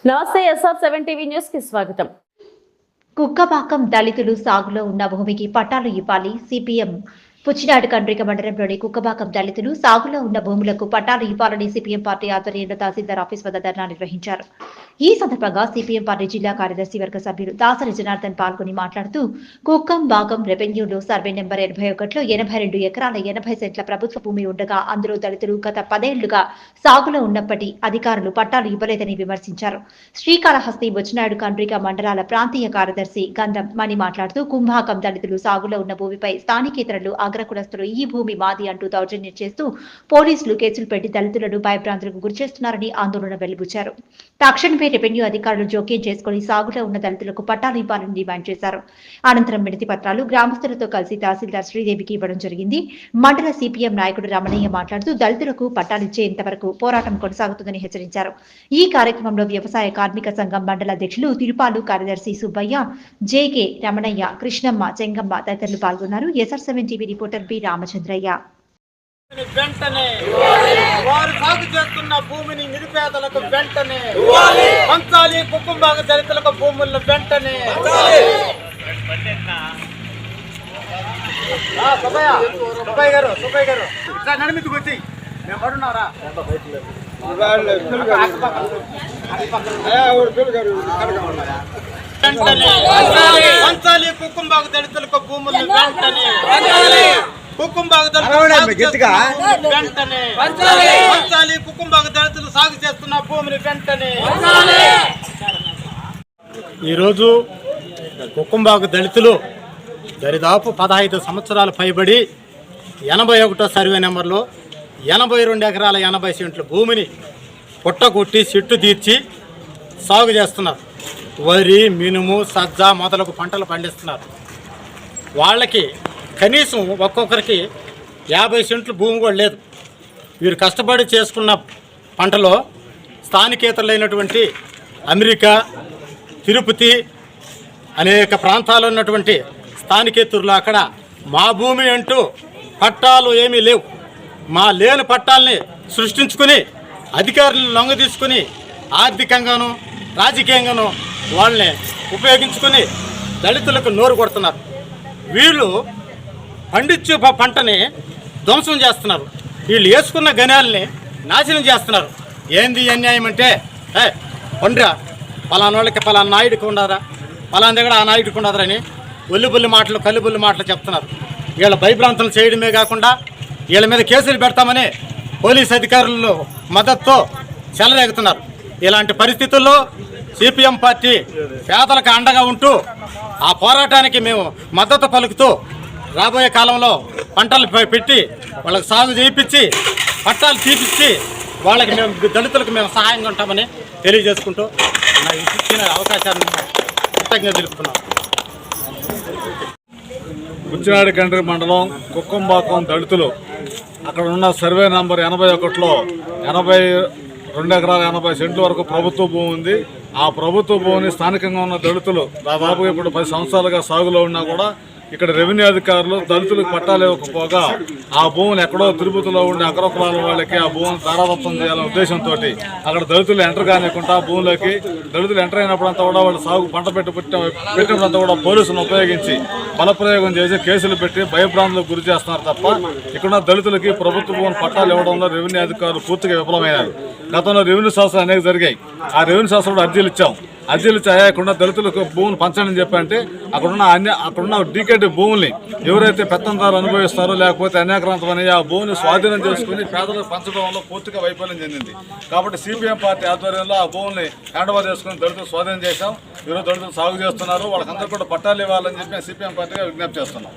నమస్తే SR7 TV news కి స్వాగతం. కుక్కపాకం దళితులు సాగులో ఉన్న భూమికి పట్టాలు ఇవ్వాలి. సిపిఎం పుచ్చినాడు కండ్రిక మండలంలోని కుక్కపాకం దళితులు సాగులో ఉన్న భూములకు పట్టాలు ఇవ్వాలని సిపిఎం పార్టీ ఆధ్వర్యంలో తహసీల్దార్ ఆఫీస్ వద్ద ధర్నా నిర్వహించారు. ఈ సందర్భంగా సిపిఎం పార్టీ జిల్లా కార్యదర్శి వర్గ సభ్యులు దాసరి జనార్దన్ పాల్గొని మాట్లాడుతూ కుక్కంబాకం రెవెన్యూలో సర్వే నెంబర్ 81లో 82 ఎకరాల 80 సెంట్ల ప్రభుత్వ భూమి ఉండగా అందులో దళితులు గత 10 ఏళ్లుగా సాగులో ఉన్నప్పటి అధికారులు పట్టాలు ఇవ్వలేదని విమర్శించారు. శ్రీకాళహస్తి బుచ్చినాడు కండ్రిక మండలాల ప్రాంతీయ కార్యదర్శి గంధం మణి మాట్లాడుతూ కుంభాకం దళితులు సాగులో ఉన్న భూమిపై స్థానికేతరులు అగ్రకులస్తులు ఈ భూమి మాది అంటూ దౌర్జన్యం చేస్తూ పోలీసులు కేసులు పెట్టి దళితులను భయభ్రాంతులకు గురిచేస్తున్నారని ఆందోళన వెలిబుచ్చారు. తక్షణమే రెవెన్యూ అధికారులు జోక్యం చేసుకుని సాగులో ఉన్న దళితులకు పట్టాలు ఇవ్వాలని డిమాండ్ చేశారు. అనంతరం వినతి పత్రాలు గ్రామస్తులతో కలిసి తహసీల్దార్ శ్రీదేవికి ఇవ్వడం జరిగింది. మండల సిపిఎం నాయకుడు రమణయ్య మాట్లాడుతూ దళితులకు పట్టాలిచ్చేంత వరకు పోరాటం కొనసాగుతుందని హెచ్చరించారు. ఈ కార్యక్రమంలో వ్యవసాయ కార్మిక సంఘం మండల అధ్యక్షులు తిరుపాలు కార్యదర్శి సుబ్బయ్య, జేకే రమణయ్య, కృష్ణమ్మ, చెంగమ్మ తదితరులు పాల్గొన్నారు. SR7 TV reporter B Ramachandraiah. వెంటనే వారు సాగు చేస్తున్న భూమిని నిరుపేదలకు వెంటనే పంచాలి. కుటుంబాల దళితులకు భూములను వెంటనే సుబ్బయ్య గారు నడిమికి వచ్చి మేము పడున్నారా వెంటనే పంచాలి. కుటుంబాల దళితులకు భూములను వెంటనే వెంటనే కుటుంబాల దళితులు సాగు చేస్తున్న భూమిని వెంటనే. ఈరోజు కుటుంబాల దళితులు దరిదాపు 15 సంవత్సరాలు పైబడి 81వ సర్వే నెంబర్లో 82 ఎకరాల 80 సెంట్ల భూమిని పుట్టకొట్టి చెట్టు తీర్చి సాగు చేస్తున్నారు. వరి, మినుము, సజ్జ మొదలగు పంటలు పండిస్తున్నారు. వాళ్ళకి కనీసం ఒక్కొక్కరికి 50 సెంట్లు భూమి కూడా లేదు. వీరు కష్టపడి చేసుకున్న పంటలో స్థానికేతరులైనటువంటి అమెరికా, తిరుపతి అనేక ప్రాంతాల్లో ఉన్నటువంటి స్థానికేతరులు అక్కడ మా భూమి అంటూ పట్టాలు ఏమీ లేవు. మా లేని పట్టాలని సృష్టించుకుని అధికారులను లొంగ తీసుకుని ఆర్థికంగాను రాజకీయంగాను వాళ్ళని ఉపయోగించుకొని దళితులకు నోరు కొడుతున్నారు. వీళ్ళు పండించే పంటని ధ్వంసం చేస్తున్నారు. వీళ్ళు వేసుకున్న గణాలని నాశనం చేస్తున్నారు. ఏంది అన్యాయం అంటే, పండ్రా పలానా వాళ్ళకి పలానా నాయుడికి ఉండదా, పలానా దగ్గర ఆ నాయుడికి ఉండదని ఒల్లిబుల్లి మాటలు కల్లిబుల్లి మాటలు చెప్తున్నారు. వీళ్ళ భయభ్రాంతులు చేయడమే కాకుండా వీళ్ళ మీద కేసులు పెడతామని పోలీస్ అధికారులు మద్దతుతో చెలరేగుతున్నారు. ఇలాంటి పరిస్థితుల్లో సిపిఎం పార్టీ పేదలకు అండగా ఉంటూ ఆ పోరాటానికి మేము మద్దతు పలుకుతూ రాబోయే కాలంలో పంటలు పెట్టి వాళ్ళకి సాగు చేయించి పట్టాలు తీపిచ్చి వాళ్ళకి మేము దళితులకు మేము సహాయంగా ఉంటామని తెలియజేసుకుంటూ నాకు ఇచ్చిన అవకాశాన్ని కృతజ్ఞత తెలుపుతున్నాం. బుచ్చినాడు కండ్రి మండలం కుక్కంబాకం దళితులు అక్కడ ఉన్న సర్వే నంబర్ 81లో 82 ఎకరాల 80 సెంట్ల వరకు ప్రభుత్వ భూమి ఉంది. ఆ ప్రభుత్వ భూమిని స్థానికంగా ఉన్న దళితులు దాదాపు ఇప్పుడు 10 సంవత్సరాలుగా సాగులో ఉన్నా కూడా ఇక్కడ రెవెన్యూ అధికారులు దళితులకు పట్టాలు ఇవ్వకపోగా ఆ భూములు ఎక్కడో తిరుపతిలో ఉండే అగ్రకులాల వాళ్ళకి ఆ భూములు ధారాదత్తం చేయాలనే ఉద్దేశంతో అక్కడ దళితులు ఎంటర్ కానివ్వకుండా భూములకి దళితులు ఎంటర్ అయినప్పుడంతా కూడా వాళ్ళు సాగు పంట పెట్టినప్పుడంతా కూడా పోలీసులను ఉపయోగించి బలప్రయోగం చేసి కేసులు పెట్టి భయభ్రాంతులకు గురి చేస్తున్నారు తప్ప ఇక్కడ దళితులకి ప్రభుత్వ భూములు పట్టాలు ఇవ్వడంలో రెవెన్యూ అధికారులు పూర్తిగా విఫలమైనారు. గతంలో రెవెన్యూ శాస్త్రాలు అనేక జరిగాయి. ఆ రెవెన్యూ శాస్త్రంలో అర్జీలు ఇచ్చాం. అయ్యాకుండా దళితులకు భూములు పంచండి చెప్పంటే అక్కడున్న డీకేటీ భూముల్ని ఎవరైతే పెత్తందారులు అనుభవిస్తారో లేకపోతే అన్యాక్రాంతమని ఆ భూమిని స్వాధీనం చేసుకుని పేదలకు పంచడం వల్ల పూర్తిగా వైఫల్యం చెందింది. కాబట్టి సిపిఎం పార్టీ ఆధ్వర్యంలో ఆ భూముల్ని హ్యాండ్ ఓవర్ చేసుకుని దళితులు స్వాధీనం చేశాం. ఈరోజు దళితులు సాగు చేస్తున్నారు. వాళ్ళకందరూ కూడా పట్టాలు ఇవ్వాలని చెప్పి సిపిఎం పార్టీగా విజ్ఞప్తి చేస్తున్నాం.